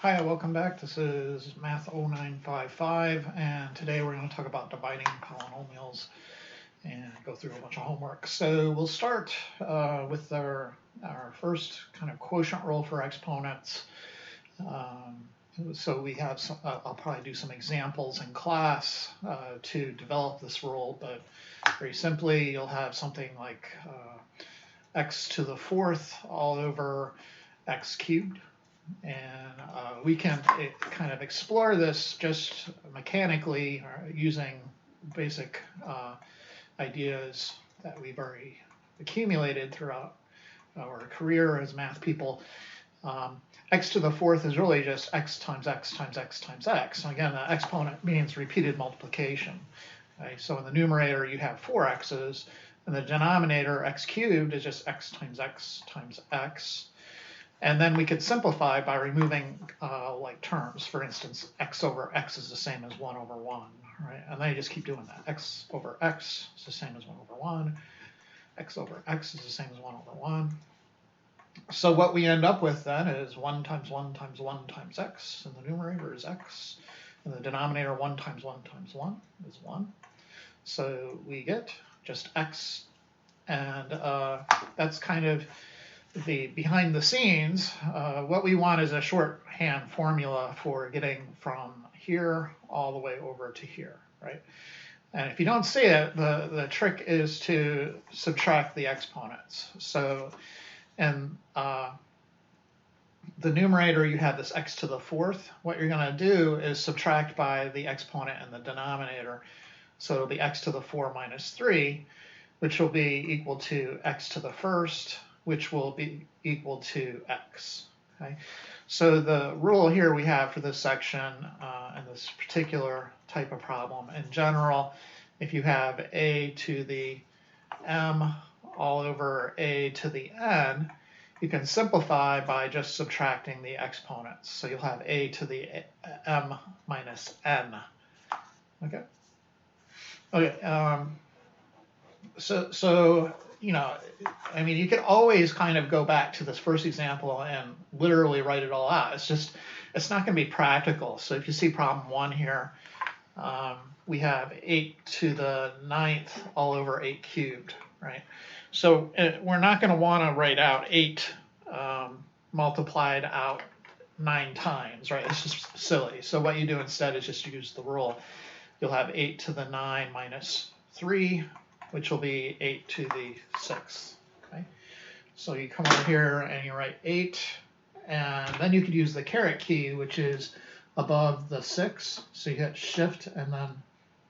Hi, welcome back. This is Math 0955, and today we're going to talk about dividing polynomials and go through a bunch of homework. So we'll start with our first kind of quotient rule for exponents. So we have some, I'll probably do some examples in class to develop this rule, but very simply you'll have something like x to the fourth all over x cubed. And we can kind of explore this just mechanically using basic ideas that we've already accumulated throughout our career as math people. X to the fourth is really just x times x times x times x. So again, the exponent means repeated multiplication. Okay? So in the numerator, you have 4x's, and the denominator, x cubed, is just x times x times x. And then we could simplify by removing like terms. For instance, x over x is the same as 1 over 1, right? And then you just keep doing that. X over x is the same as 1 over 1. X over x is the same as 1 over 1. So what we end up with then is 1 times 1 times 1 times x, and the numerator is x. And the denominator 1 times 1 times 1 is 1. So we get just x. And that's kind of the behind the scenes. What we want is a shorthand formula for getting from here all the way over to here, right? And if you don't see it, the trick is to subtract the exponents. So in the numerator, you have this x to the fourth. What you're going to do is subtract by the exponent in the denominator. So it'll be x to the 4 minus 3, which will be equal to x to the first, which will be equal to x. Okay? So the rule here we have for this section and this particular type of problem, in general, if you have a to the m all over a to the n, you can simplify by just subtracting the exponents. So you'll have a to the m minus n. Okay? Okay. So you know, I mean, you can always kind of go back to this first example and literally write it all out. It's not going to be practical. So if you see problem 1 here, we have 8 to the 9th all over 8 cubed, right? So we're not going to want to write out 8 multiplied out 9 times, right? It's just silly. So what you do instead is just use the rule. You'll have 8 to the 9 minus 3, which will be 8 to the 6th. Okay? So you come over here and you write 8, and then you could use the caret key, which is above the 6. So you hit shift and then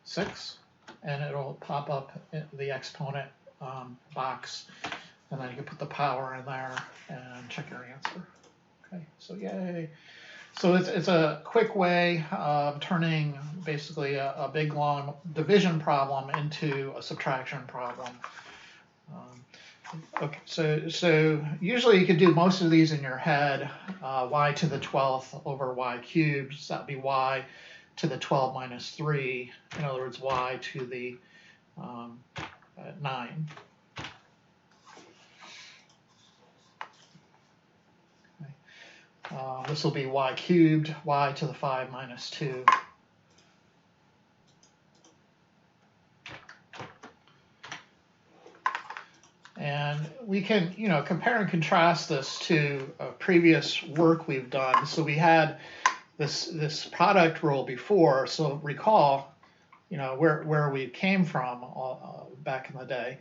6, and it'll pop up the exponent box, and then you can put the power in there and check your answer. Okay, so yay. So it's a quick way of turning basically a big long division problem into a subtraction problem. Okay, so usually you could do most of these in your head. Y to the 12th over y cubed, so that would be y to the 12 minus 3. In other words, y to the 9. This will be y cubed, y to the 5 minus 2. And we can, compare and contrast this to previous work we've done. So we had this product rule before. So recall, where we came from back in the day.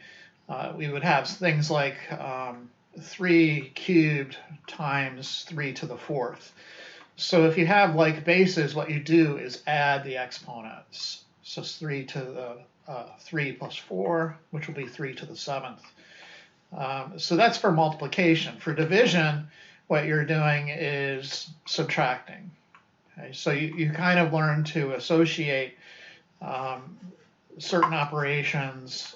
We would have things like 3 cubed times 3 to the 4th. So if you have like bases, what you do is add the exponents. So it's 3 to the 3 plus 4, which will be 3 to the 7th. So that's for multiplication. For division, what you're doing is subtracting. Okay? So you kind of learn to associate certain operations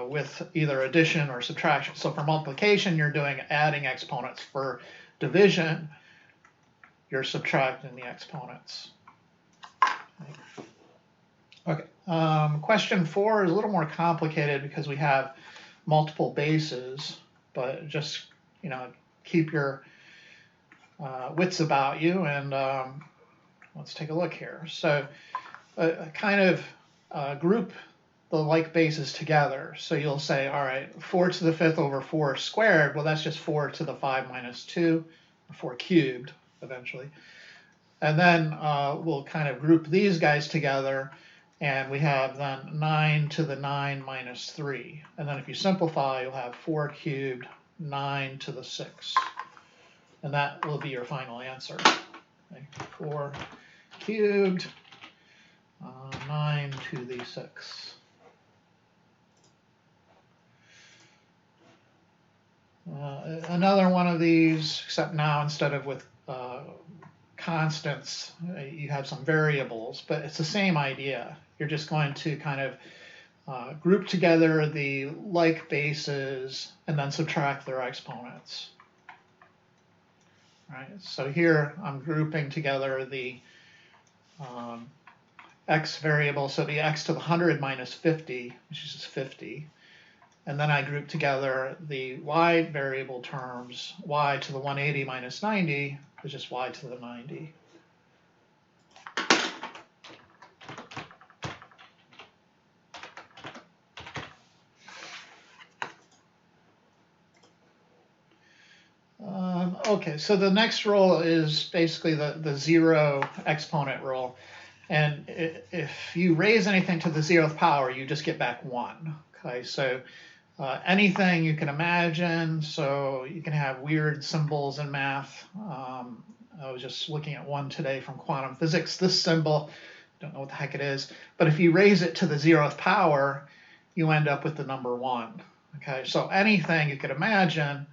with either addition or subtraction. So for multiplication, you're doing adding exponents. For division, you're subtracting the exponents. Okay. Question 4 is a little more complicated because we have multiple bases, but just keep your wits about you, and let's take a look here. So kind of group the like bases together. So you'll say, all right, 4 to the 5th over 4 squared. Well, that's just 4 to the 5 minus 2, or 4 cubed, eventually. And then we'll kind of group these guys together, and we have then 9 to the 9 minus 3. And then if you simplify, you'll have 4 cubed, 9 to the 6. And that will be your final answer. Okay, 4 cubed, 9 to the 6. Another one of these, except now instead of with constants, you have some variables, but it's the same idea. You're just going to kind of group together the like bases and then subtract their exponents. Right. So here I'm grouping together the x variable, so the x to the 100 minus 50, which is 50. And then I group together the y variable terms, y to the 180 minus 90, which is y to the 90. Okay, so the next rule is basically the zero exponent rule. And if you raise anything to the 0th power, you just get back 1. Okay, so anything you can imagine, so you can have weird symbols in math. I was just looking at one today from quantum physics. This symbol, don't know what the heck it is, but if you raise it to the 0th power, you end up with the number 1. Okay, so anything you could imagine,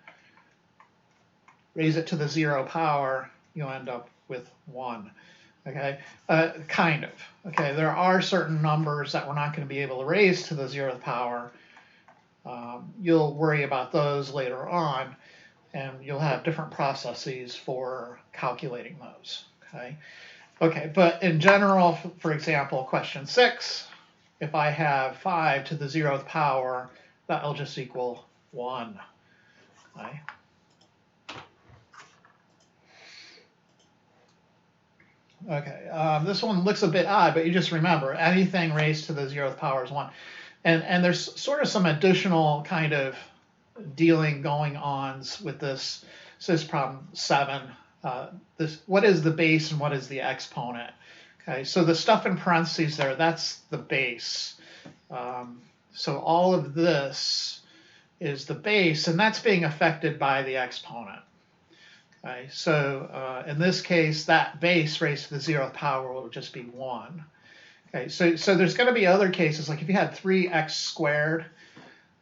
raise it to the 0 power, you end up with 1. Okay, kind of. Okay, there are certain numbers that we're not going to be able to raise to the 0th power. You'll worry about those later on, and you'll have different processes for calculating those. Okay, but in general, for example, question 6, if I have 5 to the 0th power, that'll just equal 1. Okay. Okay, this one looks a bit odd, but you just remember anything raised to the 0th power is 1. And there's sort of some additional kind of dealing going on with this. So this problem 7. What is the base and what is the exponent? Okay, so the stuff in parentheses there, that's the base. So all of this is the base, and that's being affected by the exponent. Okay, so in this case, that base raised to the 0th power will just be 1. Okay, so there's going to be other cases, like if you had 3x squared,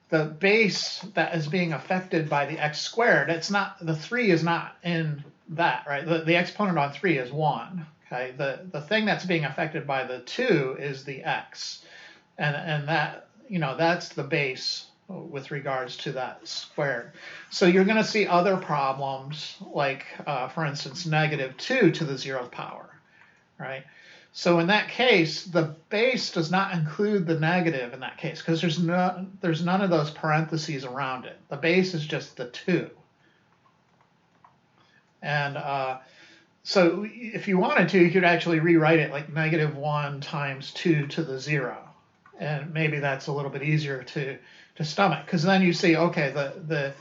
the base that is being affected by the x squared, it's not, the 3 is not in that, right? The exponent on 3 is 1. Okay, the thing that's being affected by the 2 is the x, and that, you know, that's the base with regards to that squared. So you're going to see other problems, like for instance, -2 to the 0th power, right? So in that case, the base does not include the negative in that case, because there's none of those parentheses around it. The base is just the 2. And so if you wanted to, you could actually rewrite it like -1 times 2 to the 0. And maybe that's a little bit easier to stomach, because then you see, okay, the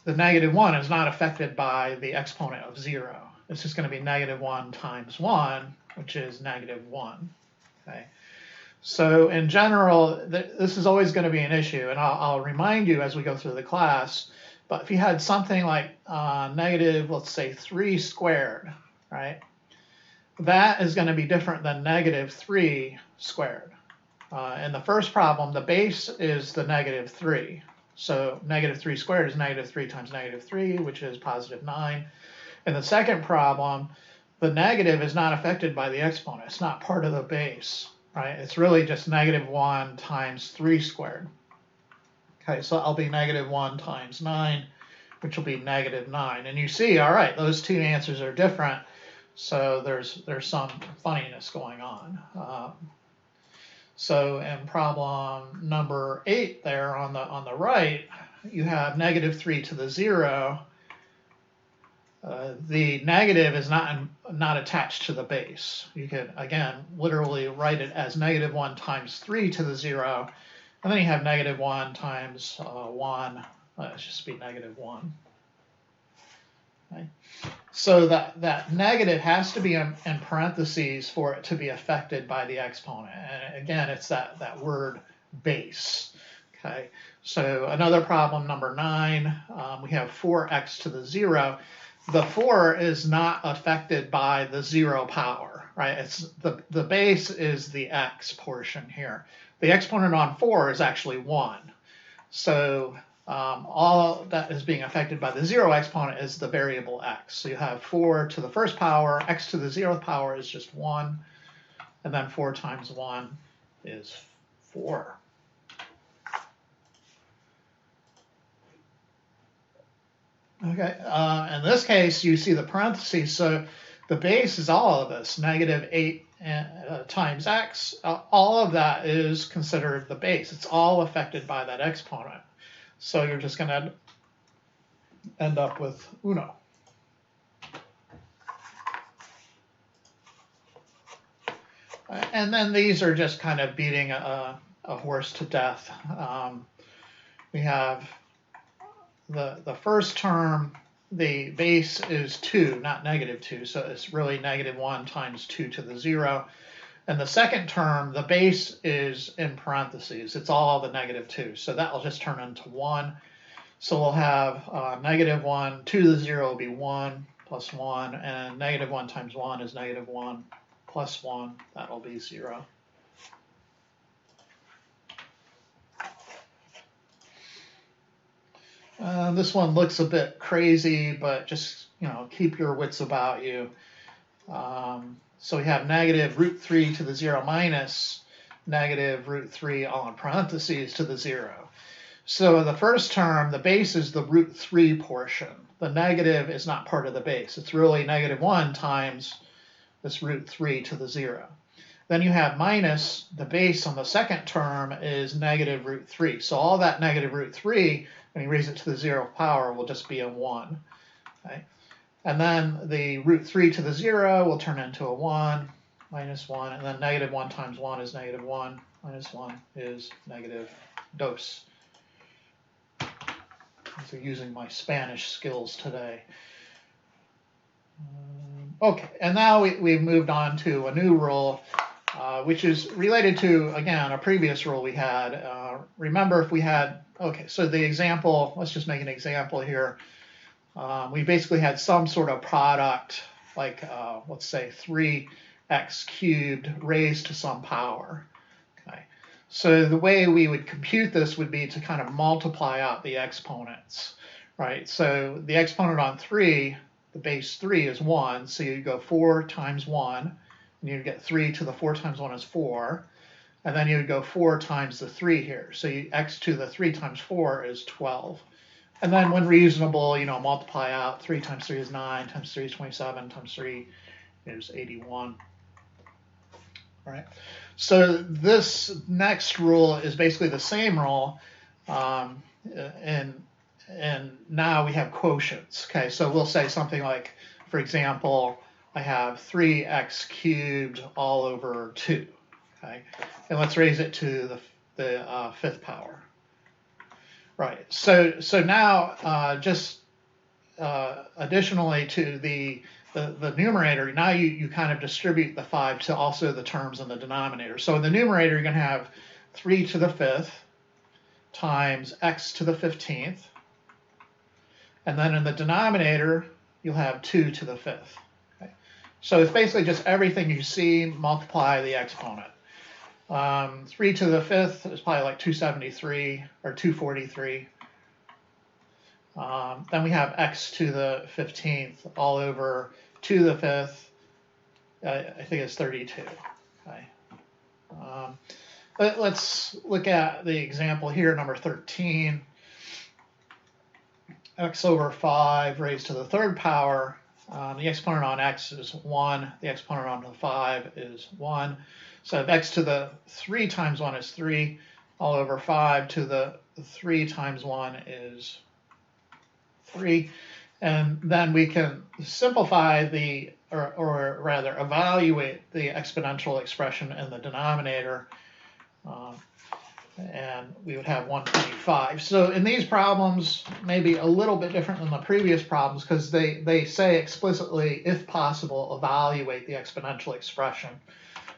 -1 is not affected by the exponent of 0. It's just going to be -1 times 1, which is -1. Okay. So in general, this is always going to be an issue, and I'll remind you as we go through the class. But if you had something like negative, let's say 3 squared, right? That is going to be different than -3 squared. In the first problem, the base is the -3. So -3 squared is -3 times -3, which is +9. In the second problem, the negative is not affected by the exponent. It's not part of the base, right? It's really just -1 times 3 squared. Okay, so I'll be -1 times 9, which will be -9. And you see, all right, those two answers are different. So there's some funniness going on. So in problem number 8 there on the right, you have -3 to the 0. the negative is not attached to the base. You can, again, literally write it as -1 times 3 to the 0, and then you have -1 times 1. Let's just be -1. Okay. So that negative has to be in parentheses for it to be affected by the exponent. And again, it's that word base. Okay. So another problem, number 9, we have 4x to the 0. The 4 is not affected by the 0 power, right? It's the base is the x portion here. The exponent on 4 is actually 1. So all that is being affected by the 0 exponent is the variable x. So you have 4 to the first power, x to the 0th power is just 1, and then 4 times 1 is 4. Okay, in this case, you see the parentheses, so the base is all of this, -8 times x. All of that is considered the base. It's all affected by that exponent. So you're just going to end up with uno. And then these are just kind of beating a horse to death. We have the first term, the base is 2, not -2, so it's really -1 times 2 to the 0. And the second term, the base is in parentheses. It's all the -2, so that will just turn into 1. So we'll have -1, 2 to the 0 will be 1 plus 1, and -1 times 1 is -1 plus 1, that'll be 0. This one looks a bit crazy, but just keep your wits about you. So we have -√3 to the 0 minus -√3 all in parentheses to the 0. So the first term, the base is the √3 portion. The negative is not part of the base. It's really -1 times this √3 to the 0. Then you have minus, the base on the second term is -√3. So all that -√3, when you raise it to the 0th power, will just be a 1. Okay? And then the √3 to the 0 will turn into a 1, -1, and then -1 times 1 is -1, -1 is -2. So using my Spanish skills today. Okay, and now we've moved on to a new rule, which is related to, again, a previous rule we had. Remember if we had, okay, so the example, let's just make an example here. We basically had some sort of product, like, let's say 3x cubed raised to some power. Okay. So the way we would compute this would be to kind of multiply out the exponents, right? So the exponent on 3, the base 3 is 1, so you go 4 times 1, and you get 3 to the 4 times 1 is 4, and then you would go 4 times the 3 here. So x to the 3 times 4 is 12. And then when reasonable, multiply out. 3 times 3 is 9, times 3 is 27, times 3 is 81. All right. So this next rule is basically the same rule, and now we have quotients. Okay, so we'll say something like, for example, I have 3x cubed all over 2. Okay, and let's raise it to the 5th power. Right. So now just additionally to the numerator, now you kind of distribute the 5 to also the terms in the denominator. So in the numerator, you're going to have 3 to the 5th times x to the 15th. And then in the denominator, you'll have 2 to the 5th. Okay. So it's basically just everything you see, multiply the exponent. 3 to the 5th is probably like 273 or 243. Then we have x to the 15th all over 2 to the 5th. I think it's 32. Okay. Let's look at the example here, number 13. X over 5 raised to the 3rd power. The exponent on x is 1. The exponent on the 5 is 1. So if x to the 3 times 1 is 3, all over 5 to the 3 times 1 is 3. And then we can simplify or rather evaluate the exponential expression in the denominator. And we would have 125. So in these problems, maybe a little bit different than the previous problems, because they say explicitly, if possible, evaluate the exponential expression.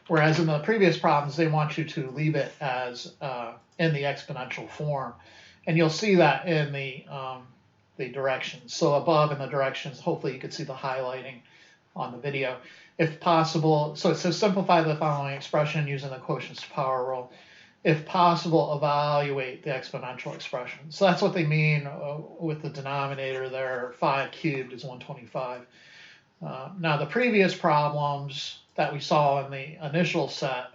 Whereas in the previous problems, they want you to leave it as in the exponential form. And you'll see that in the directions. So above in the directions, hopefully you could see the highlighting on the video. If possible, so it says simplify the following expression using the quotients to power rule. If possible, evaluate the exponential expression. So that's what they mean with the denominator there. 5 cubed is 125. Now the previous problems that we saw in the initial set,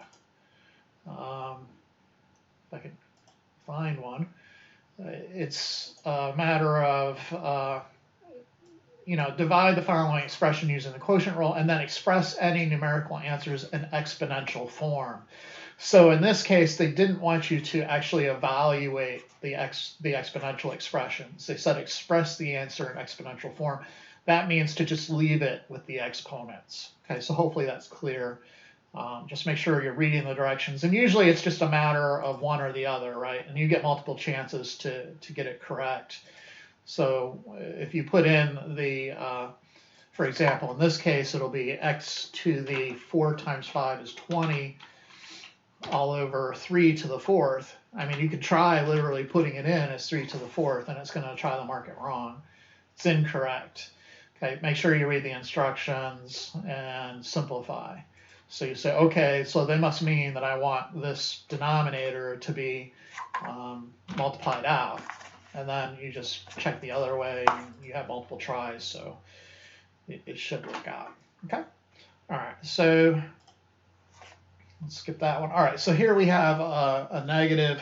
if I can find one, it's a matter of divide the following expression using the quotient rule and then express any numerical answers in exponential form. So in this case, they didn't want you to actually evaluate the exponential expressions. They said express the answer in exponential form. That means to just leave it with the exponents. Okay, so hopefully that's clear. Just make sure you're reading the directions. And usually it's just a matter of one or the other, right? And you get multiple chances to get it correct. So if you put in for example, in this case, it'll be x to the 4 times 5 is 20 all over 3 to the 4th. I mean, you could try literally putting it in as 3 to the 4th, and it's going to try to mark it wrong. It's incorrect. Okay, make sure you read the instructions and simplify. So you say, okay, so they must mean that I want this denominator to be multiplied out. And then you just check the other way, and you have multiple tries, so it should work out. Okay? All right, so let's skip that one. All right, so here we have a negative.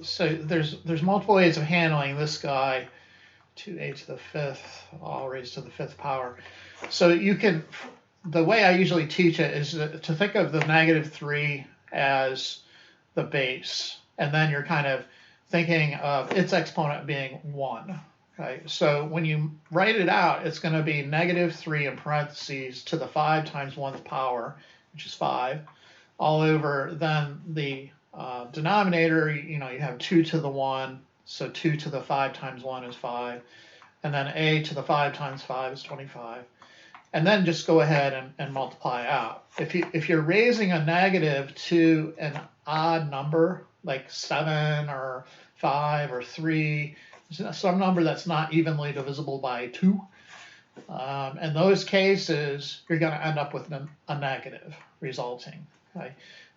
So there's multiple ways of handling this guy, 2a to the 5th, all raised to the 5th power. So you can, the way I usually teach it is to think of the -3 as the base. And then you're kind of thinking of its exponent being 1. Okay, so when you write it out, it's going to be -3 in parentheses to the 5 times 1th power, which is 5, all over. Then the denominator, you have 2 to the 1, so 2 to the 5 times 1 is 5, and then a to the 5 times 5 is 25. And then just go ahead and multiply out. If you're raising a negative to an odd number, like 7 or 5 or 3, some number that's not evenly divisible by 2, in those cases, you're going to end up with a negative resulting. Okay?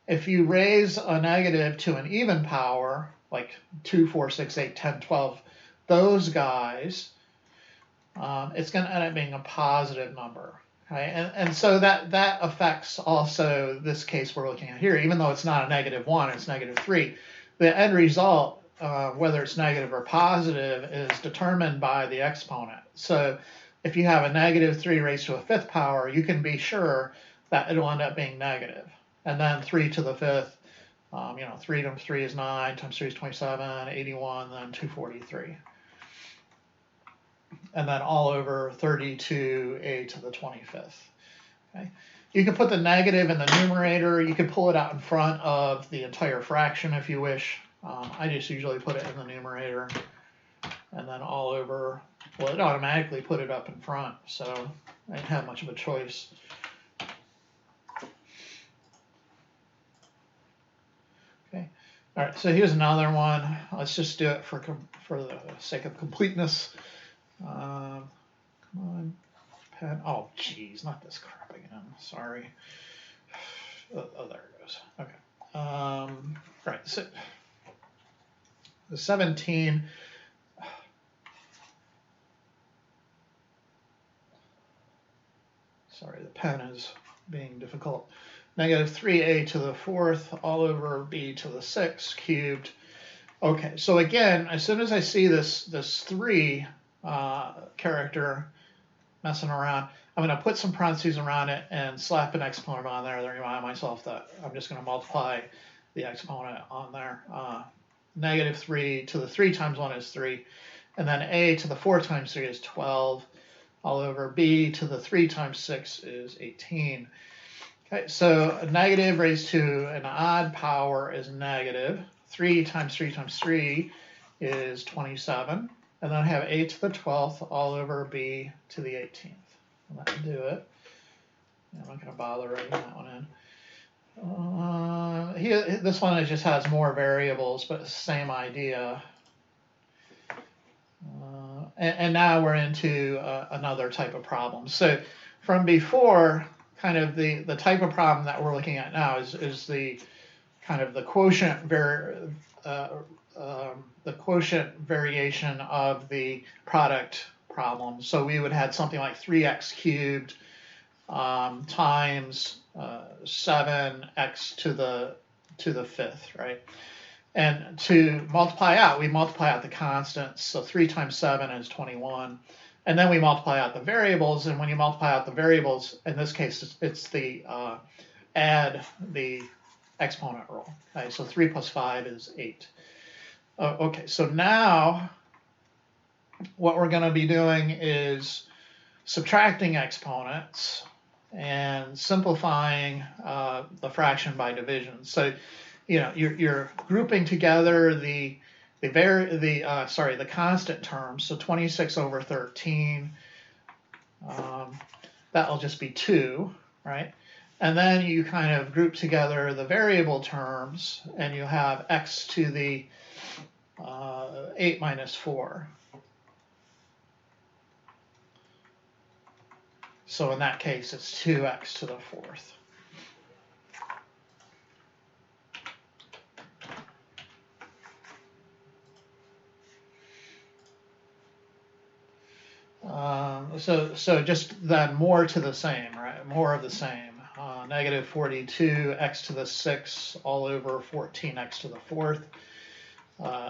If you raise a negative to an even power, like 2, 4, 6, 8, 10, 12, those guys, it's going to end up being a positive number. Okay? And so that affects also this case we're looking at here. Even though it's not a -1, it's -3. The end result, whether it's negative or positive, is determined by the exponent. So if you have a -3 raised to a 5th power, you can be sure that it'll end up being negative. And then 3 to the 5th, 3 times 3 is 9, times 3 is 27, 81, then 243. And then all over 32a to the 25th. Okay. You can put the negative in the numerator. You can pull it out in front of the entire fraction if you wish. I just usually put it in the numerator. And then all over, well, it automatically put it up in front, so I didn't have much of a choice. Okay. All right, so here's another one. Let's just do it for the sake of completeness. Come on, pen. Oh, geez, not this crap again. Sorry. Oh, there it goes. Okay. Right. So the 17. Sorry, the pen is being difficult. -3a to the 4th all over b to the 6th cubed. Okay, so again, as soon as I see this 3 character messing around, I'm going to put some parentheses around it and slap an exponent on there to remind myself that I'm just going to multiply the exponent on there. -3 to the 3 times 1 is 3. and then a to the 4 times 3 is 12, all over b to the 3 times 6 is 18. Okay, so a negative raised to an odd power is negative. 3 times 3 times 3 is 27. And then I have a to the 12th all over b to the 18th. And that will do it. I'm not going to bother writing that one in. Here, this one just has more variables, but it's the same idea. And now we're into another type of problem. So from before, kind of the type of problem that we're looking at now is the kind of the quotient variation of the product problem. So we would have something like 3x cubed times 7x to the 5th, right? And to multiply out, we multiply out the constants. So 3 times 7 is 21. And then we multiply out the variables. And when you multiply out the variables, in this case, it's the add the exponent rule. Okay, so 3 plus 5 is 8. Okay, so now what we're going to be doing is subtracting exponents and simplifying the fraction by division. So, you know, you're grouping together the constant terms. So 26 over 13, that'll just be 2, right? And then you kind of group together the variable terms, and you have x to the 8 minus 4. So in that case, it's 2x to the 4th. So just then more to the same, right? More of the same. Negative 42 x to the 6 all over 14x to the 4th.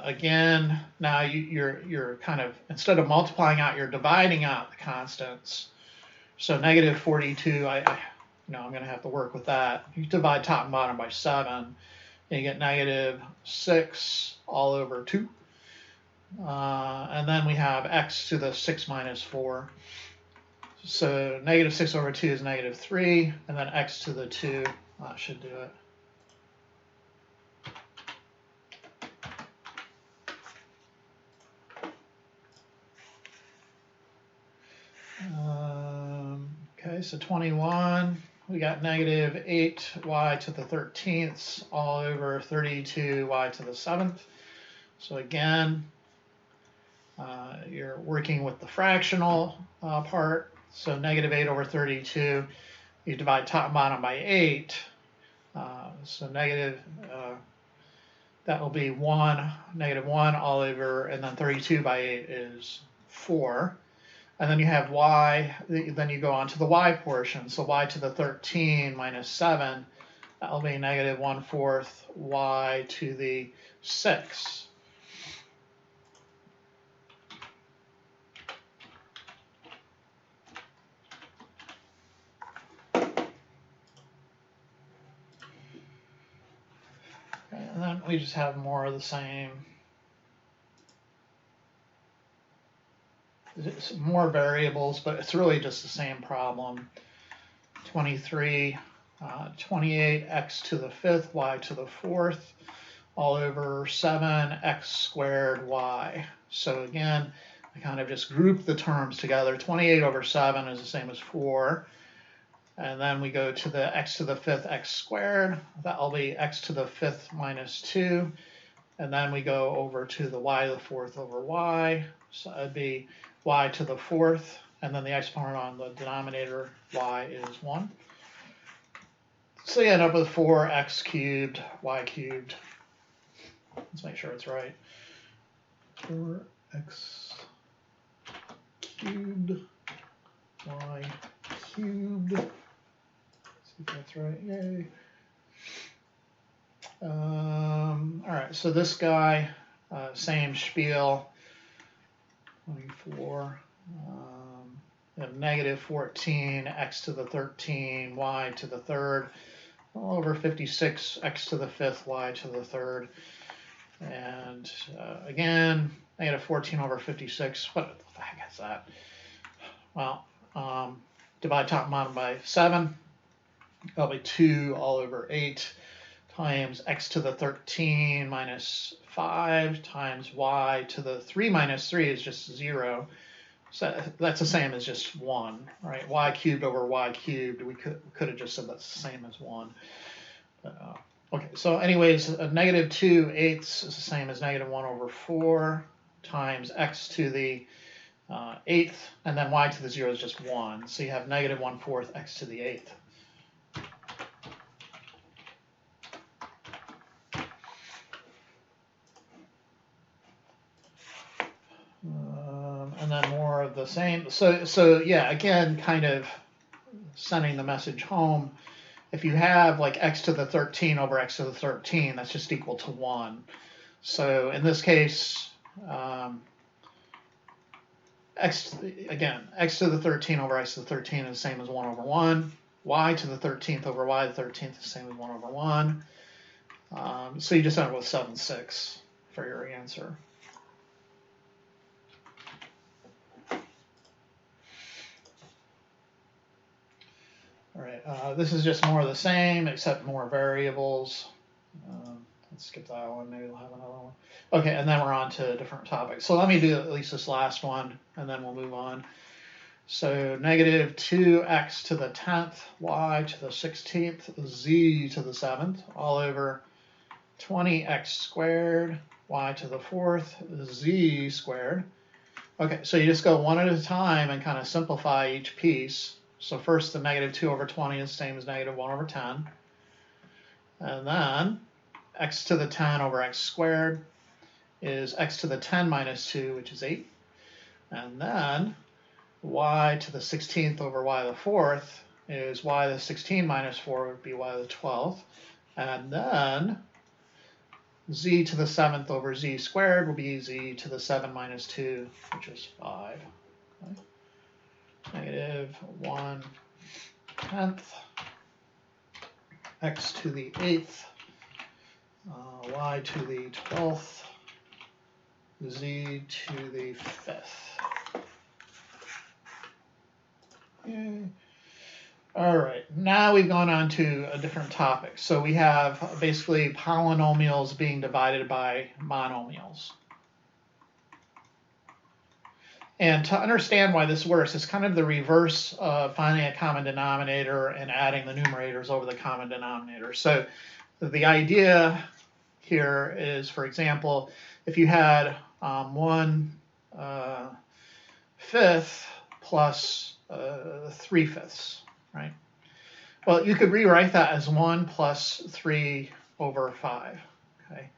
Again, now you're kind of, instead of multiplying out, you're dividing out the constants. So negative 42, I'm going to have to work with that. You divide top and bottom by 7, and you get negative 6 all over 2. And then we have x to the 6 minus 4. So negative 6 over 2 is negative 3, and then x to the 2, that should do it. Okay, so 21, we got negative 8y to the 13th all over 32y to the 7th. So again, you're working with the fractional part. So negative 8 over 32, you divide top and bottom by 8. So negative, that will be 1, negative 1 all over, and then 32 by 8 is 4. And then you have y, then you go on to the y portion. So y to the 13 minus 7, that will be negative 1/4 y to the 6. And then we just have more of the same. It's more variables, but it's really just the same problem. 23, 28x to the 5th, y to the 4th, all over 7x squared y. So again, I kind of just group the terms together. 28 over 7 is the same as 4. And then we go to the x to the 5th x squared. That'll be x to the 5th minus 2. And then we go over to the y to the 4th over y. So that'd be y to the 4th. And then the exponent on the denominator, y is 1. So you end up with 4x cubed, y cubed. Let's make sure it's right. 4x cubed, y cubed. Let's see if that's right. Yay. All right, so this guy, same spiel. 24. We have negative 14, x to the 13, y to the 3rd, all over 56, x to the 5th, y to the 3rd. And again, negative 14 over 56. What the heck is that? Well, divide top and bottom by 7. That'll be 2 all over 8 times x to the 13 minus 5 times y to the 3 minus 3 is just 0. So that's the same as just 1, right? Y cubed over y cubed. We could have just said that's the same as 1. Okay, so anyways, negative 2/8 is the same as negative 1 over 4 times x to the 8th, and then y to the 0 is just 1. So you have negative 1/4 x to the 8th. And then more of the same. So yeah, again, kind of sending the message home. If you have like x to the 13 over x to the 13, that's just equal to 1. So in this case, x to the 13 over x to the 13 is the same as 1 over 1. Y to the 13th over y to the 13th is the same as 1 over 1. So you just end up with 7/6 for your answer. All right, this is just more of the same, except more variables. Let's skip that one. Maybe we'll have another one. Okay, and then we're on to different topics. So let me do at least this last one, and then we'll move on. So negative 2x to the 10th, y to the 16th, z to the 7th, all over 20x squared, y to the 4th, z squared. Okay, so you just go one at a time and kind of simplify each piece. So first, the negative 2 over 20 is the same as negative 1 over 10. And then x to the 10 over x squared is x to the 10 minus 2, which is 8. And then y to the 16th over y to the 4th is y to the 16 minus 4 would be y to the 12th. And then z to the 7th over z squared will be z to the 7 minus 2, which is 5. Okay. Negative 1/10 x to the 8th, y to the 12th, z to the 5th. Okay. All right, now we've gone on to a different topic. So we have basically polynomials being divided by monomials. And to understand why this works, it's kind of the reverse of finding a common denominator and adding the numerators over the common denominator. So the idea here is, for example, if you had 1/5 plus 3/5, right? Well, you could rewrite that as 1 plus 3 over 5. Okay.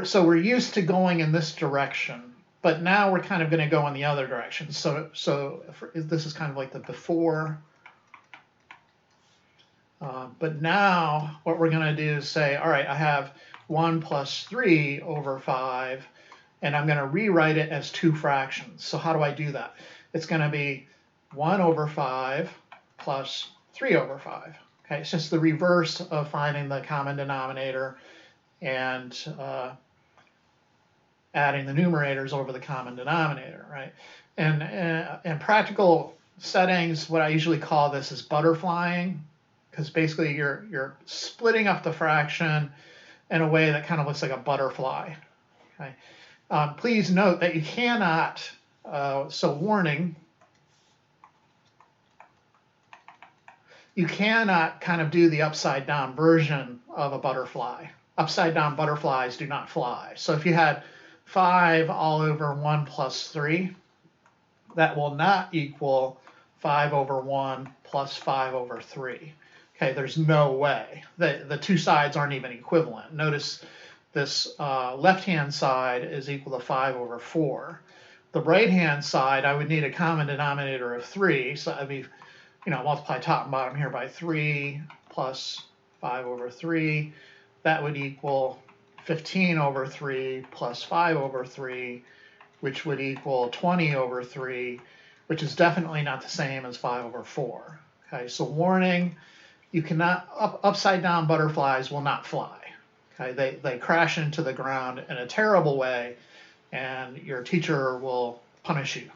So we're used to going in this direction. But now we're kind of going to go in the other direction. So this is kind of like the before. But now what we're going to do is say, all right, I have 1 plus 3 over 5, and I'm going to rewrite it as two fractions. So how do I do that? It's going to be 1 over 5 plus 3 over 5. Okay, it's just the reverse of finding the common denominator and adding the numerators over the common denominator, right? And in practical settings, what I usually call this is butterflying, because basically you're splitting up the fraction in a way that kind of looks like a butterfly. Okay. Please note that you cannot. So warning. You cannot kind of do the upside down version of a butterfly. Upside down butterflies do not fly. So if you had 5 all over 1 plus 3, that will not equal 5 over 1 plus 5 over 3. Okay, there's no way. The two sides aren't even equivalent. Notice this left-hand side is equal to 5 over 4. The right-hand side, I would need a common denominator of 3, so I'd be, multiply top and bottom here by 3 plus 5 over 3. That would equal 15 over 3 plus 5 over 3, which would equal 20 over 3, which is definitely not the same as 5 over 4. Okay, so warning, you cannot, upside down butterflies will not fly. Okay, they crash into the ground in a terrible way, and your teacher will punish you.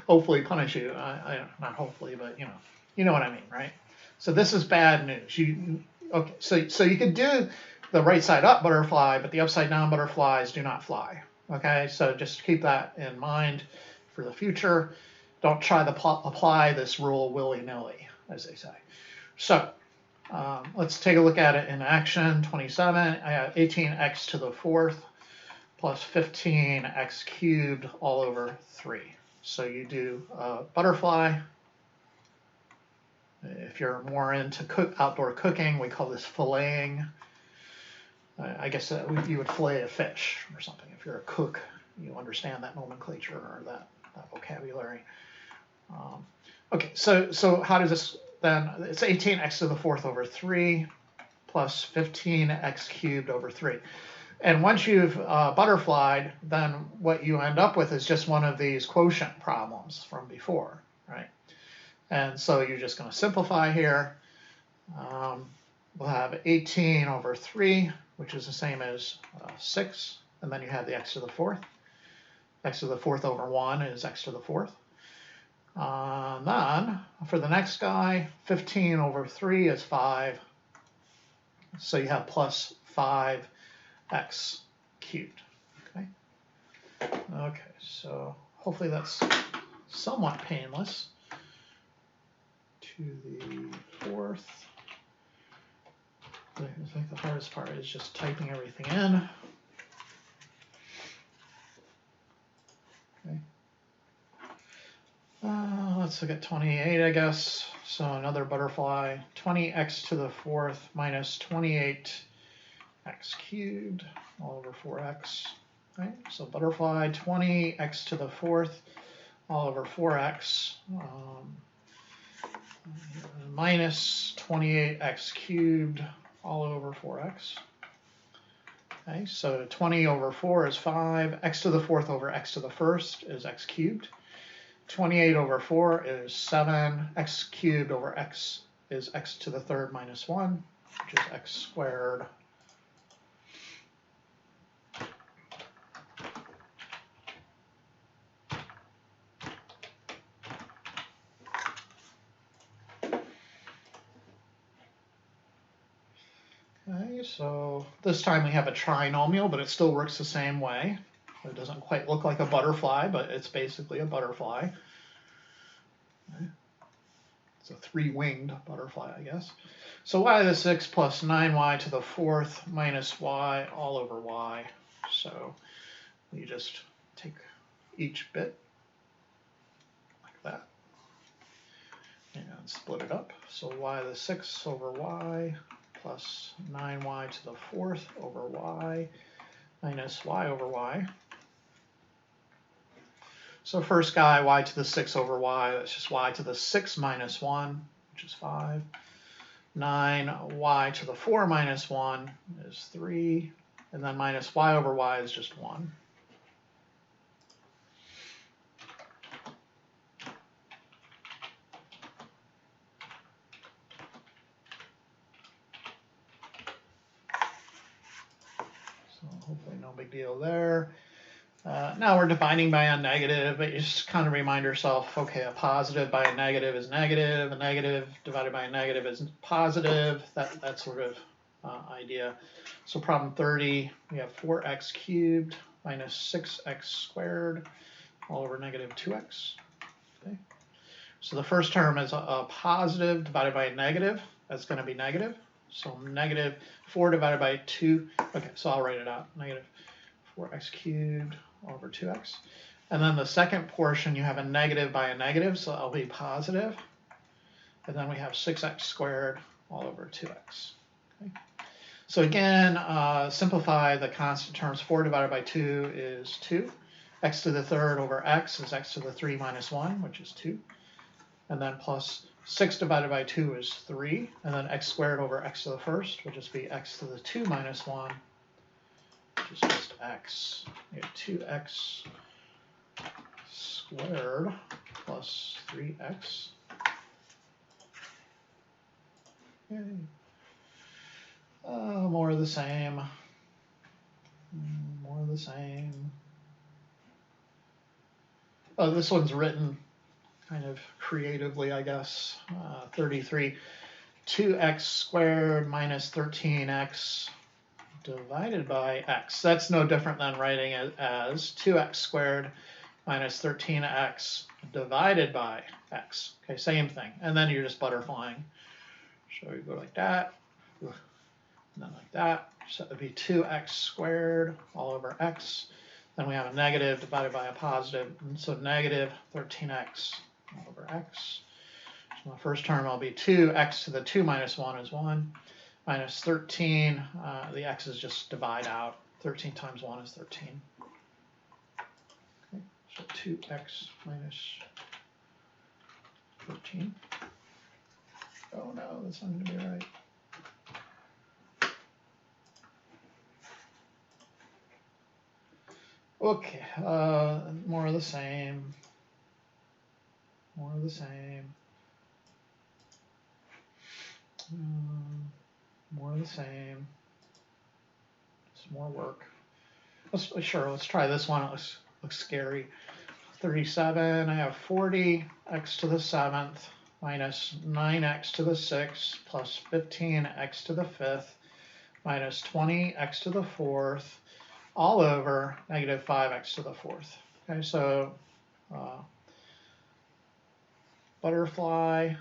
Hopefully punish you. Not hopefully, but you know what I mean, right? So this is bad news. Okay, so you can do the right side up butterfly, but the upside down butterflies do not fly. Okay, so just keep that in mind for the future. Don't try to apply this rule willy-nilly, as they say. So let's take a look at it in action. 27, I have 18x to the fourth plus 15x cubed all over 3. So you do butterfly. If you're more into outdoor cooking, we call this filleting. I guess you would fillet a fish or something. If you're a cook, you understand that nomenclature or that vocabulary. Okay, so how does this then? It's 18x to the fourth over 3 plus 15x cubed over 3. And once you've butterflied, then what you end up with is just one of these quotient problems from before, right? And so you're just going to simplify here. We'll have 18 over 3, which is the same as 6. And then you have the x to the fourth. X to the fourth over 1 is x to the fourth. Then, for the next guy, 15 over 3 is 5. So you have plus 5x cubed. Okay, so hopefully that's somewhat painless. To the fourth. I think the hardest part is just typing everything in. Okay. Let's look at 28, I guess. So another butterfly. 20x to the fourth minus 28x cubed all over 4x. Right? So butterfly, 20x to the fourth all over 4x. Minus 28x cubed all over 4x. Okay, so 20 over 4 is 5. X to the fourth over x to the first is x cubed. 28 over 4 is 7. X cubed over x is x to the third minus 1, which is x squared. Okay, so this time we have a trinomial, but it still works the same way. It doesn't quite look like a butterfly, but it's basically a butterfly. Okay. It's a 3-winged butterfly, I guess. So y to the 6th plus 9y to the fourth minus y all over y. So you just take each bit like that and split it up. So y to the 6th over y plus 9y to the fourth over y minus y over y. So first guy, y to the 6 over y, that's just y to the 6 minus 1, which is 5. 9y to the 4 minus 1 is 3. And then minus y over y is just 1. So hopefully no big deal there. Now we're dividing by a negative, but you just kind of remind yourself, okay, a positive by a negative is negative, a negative divided by a negative is positive, that sort of idea. So problem 30, we have 4x cubed minus 6x squared all over negative 2x. Okay. So the first term is a positive divided by a negative. That's going to be negative. So negative 4 divided by 2. Okay, so I'll write it out. Negative 4x cubed over 2x. And then the second portion, you have a negative by a negative, so that'll be positive. And then we have 6x squared all over 2x. Okay. So again, simplify the constant terms. 4 divided by 2 is 2. X to the third over x is x to the 3 minus 1, which is 2. And then plus 6 divided by 2 is 3. And then x squared over x to the first would just be x to the 2 minus 1, which is just x. We have 2x squared plus 3x. Okay. More of the same. More of the same. Oh, this one's written kind of creatively, I guess. 33. 2x squared minus 13x divided by x. That's no different than writing it as 2x squared minus 13x divided by x. Okay, same thing. And then you're just butterflying. So you go like that, and then like that. So it would be 2x squared all over x. Then we have a negative divided by a positive, and so negative 13x all over x. So the first term will be 2x to the 2 minus 1 is 1, minus 13. The x's just divide out. 13 times 1 is 13. Okay, so 2x minus 13. Oh no, that's not going to be right. Okay, more of the same. More of the same. More of the same. Some more work. Let's try this one. It looks scary. 37, I have 40 x to the 7th minus 9x to the 6th plus 15x to the 5th minus 20x to the 4th all over negative 5x to the 4th. Okay, so butterfly.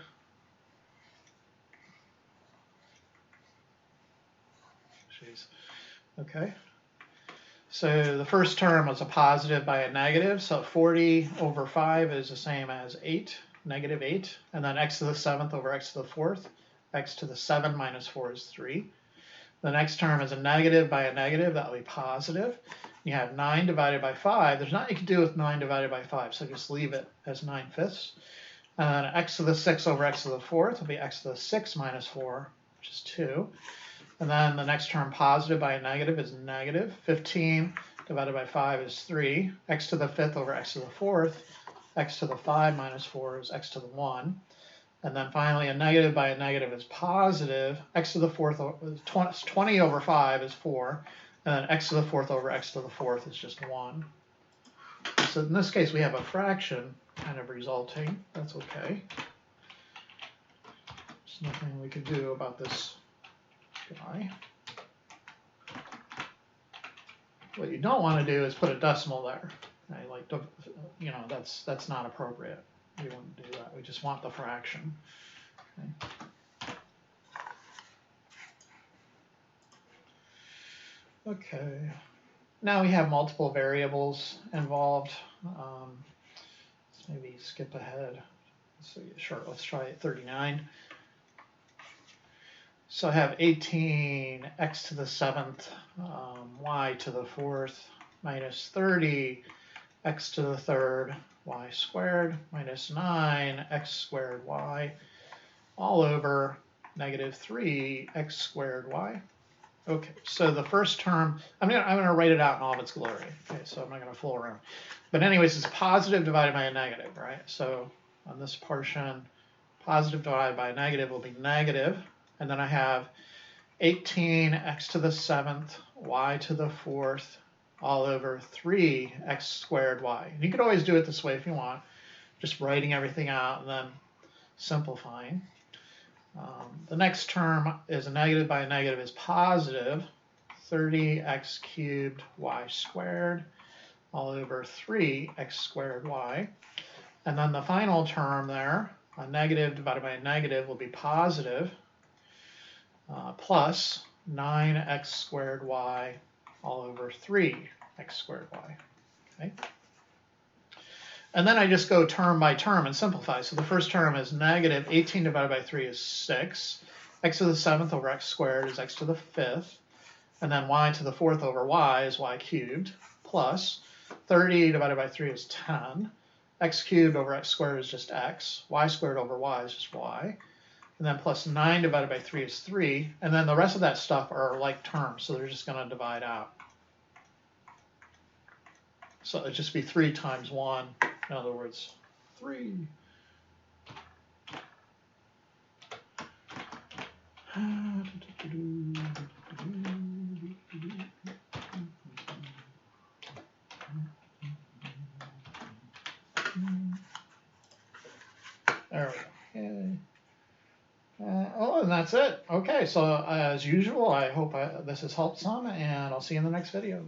Jeez. Okay. So the first term was a positive by a negative, so 40 over 5 is the same as 8, negative 8, and then x to the 7th over x to the 4th, x to the 7 minus 4 is 3. The next term is a negative by a negative, that will be positive. You have 9 divided by 5. There's nothing you can do with 9 divided by 5, so just leave it as 9/5. And then x to the 6 over x to the 4th will be x to the 6 minus 4, which is 2. And then the next term positive by a negative is negative. 15 divided by 5 is 3. X to the 5th over x to the 4th. X to the 5 minus 4 is x to the 1. And then finally a negative by a negative is positive. X to the 4th, 20 over 5 is 4. And then x to the 4th over x to the 4th is just 1. So in this case we have a fraction kind of resulting. That's okay. There's nothing we can do about this guy. What you don't want to do is put a decimal there. Okay? Like, you know, that's not appropriate. We wouldn't do that. We just want the fraction. Okay. Now we have multiple variables involved. Let's maybe skip ahead. So sure, let's try 39. So I have 18 x to the 7th, y to the 4th, minus 30 x to the 3rd, y squared, minus 9 x squared y, all over negative 3 x squared y. Okay, so the first term, I'm gonna write it out in all of its glory. Okay, so I'm not gonna fool around. But anyways, it's positive divided by a negative, right? So on this portion, positive divided by a negative will be negative. And then I have 18 x to the 7th, y to the 4th, all over 3 x squared y. And you could always do it this way if you want, just writing everything out and then simplifying. The next term is a negative by a negative is positive, 30x cubed y squared, all over 3x squared y. And then the final term there, a negative divided by a negative will be positive, plus 9x squared y all over 3x squared y. Okay. And then I just go term by term and simplify. So the first term is negative 18 divided by 3 is 6. X to the 7th over x squared is x to the 5th. And then y to the 4th over y is y cubed, plus 30 divided by 3 is 10. X cubed over x squared is just x. Y squared over y is just y. And then plus 9 divided by 3 is 3. And then the rest of that stuff are like terms, so they're just going to divide out. So it'd just be 3 times 1. In other words, 3. Oh, and that's it. Okay, so as usual, I hope this has helped some, and I'll see you in the next video.